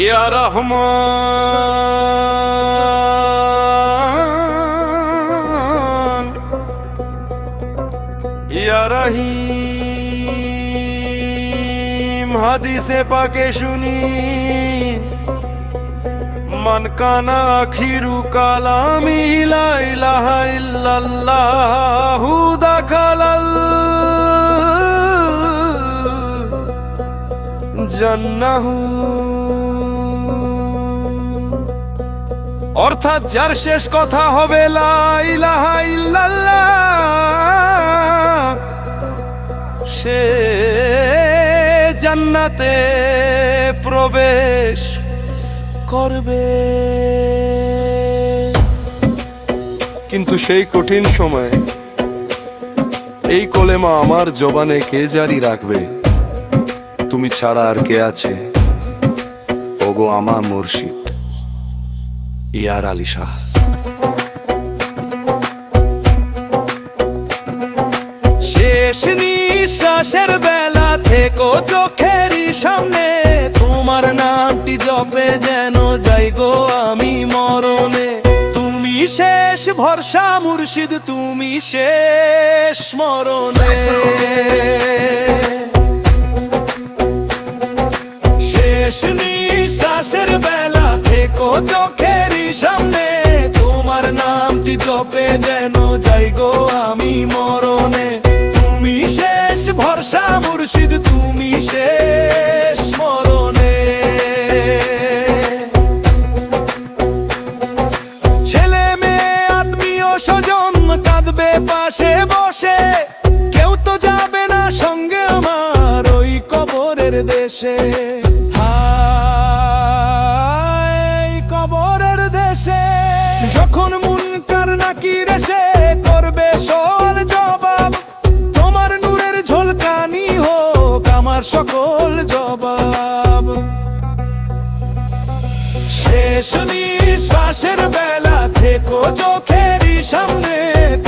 ইয়া রহমান ইয়া রহিম। হাদিসে পাকে শুনি মান কানা আখিরু কালামি লা ইলাহা ইল্লাল্লাহু দাখালাল জান্নাহু। অর্থাৎ যার শেষ কথা হবে লা ইলাহা ইল্লাল্লাহ, সে জান্নাতে প্রবেশ করবে। কিন্তু সেই কঠিন সময়ে এই কলেমা আমার জবানে কে জারি রাখবে? তুমি ছাড়া আর কে আছে? ওগো আমার মুর্শিদ ইয়ার আলী শাহ। শেষ নিঃশ্বাসের বেলা থেকো চোখেরই সামনে, তোমার নামটি জপে যেন যাই গো আমি মরণে। তুমি শেষ ভরসা মুর্শিদ, তুমি শেষ মরণে। শেষ নিঃশ্বাসের বেলা থেকো চোখেরই সামনে, তোমার নামটি জপে যেন যাই গো আমি মরণে। তুমি শেষ ভরসা মুর্শিদ, তুমি শেষ মরণে। ছেলে মেয়ে আত্মীয় স্বজন কাঁদবে পাশে বসে, কেউ তো যাবে না সঙ্গে আমার ওই কবরের দেশে। কবরের দেশে যখন মুনকার নাকির এসে করবে সওয়াল জবাব, তোমার নূরের ঝলকানি হোক আমার সকল জবাব। শেষ নিঃশ্বাসের বেলা থেকো চোখেরই সামনে,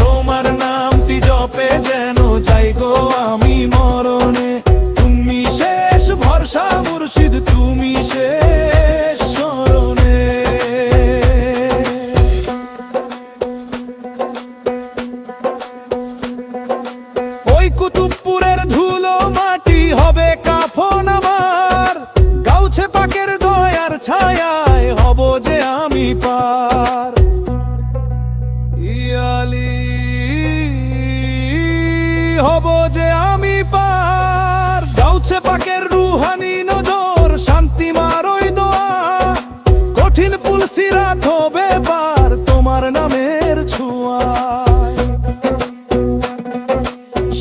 তোমার নামটি জপে যেন যাই গো আমি মরণে। তুমি শেষ ভরসা মুর্শিদ, তুমি শেষ শরণে। ওই কুতুবপুরের ধুলো মাটি হবে কাফন আমার, গাউছে পাকের দয়ার ছায়ায় হব যে আমি পার। ইয়ালি হব যে আমি পার, গাউছে পাকের রুহানি নজর শান্তি মারই দোয়া। কঠিন পুল সিরাত হবে পার তোমার নামের ছোঁয়ায়।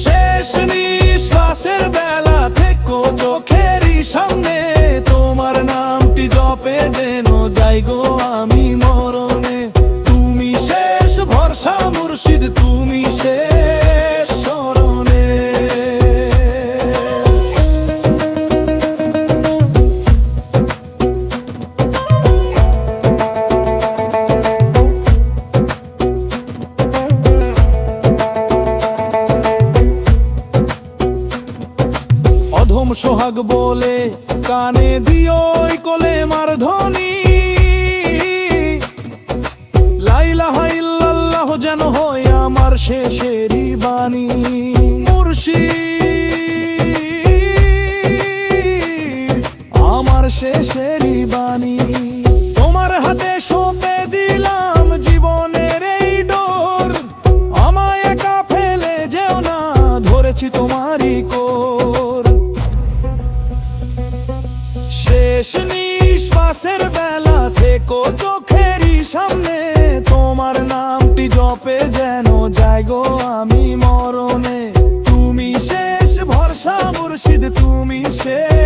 শেষ নিঃশ্বাসের বেলা থেকো চোখেরই সামনে, তোমার নামটি জপে যেন যাই গো আমি মরণে। তুমি শেষ ভরসা মুর্শিদ, তুমি শেষ শরণে। অধম সোহাগ বলে কানে দিও কলেমার ধ্বনি, লা ইলাহা ইল্লাল্লাহ যেন হয় আমার শেষেরই বাণী। মুর্শিদ আমার শেষেরই বাণী, তোমার হাতে সঁপে দিলাম জীবনের এই ডোর। আমায় একা ফেলে যেও না, ধরেছি তোমারই কোর। শেষ নিঃশ্বাসের বেলা থেকো চোখেরই সামনে, তোমার নামটি জপে যেন যাই গো আমি মরণে। তুমি শেষ ভরসা মুর্শিদ, তুমি শেষ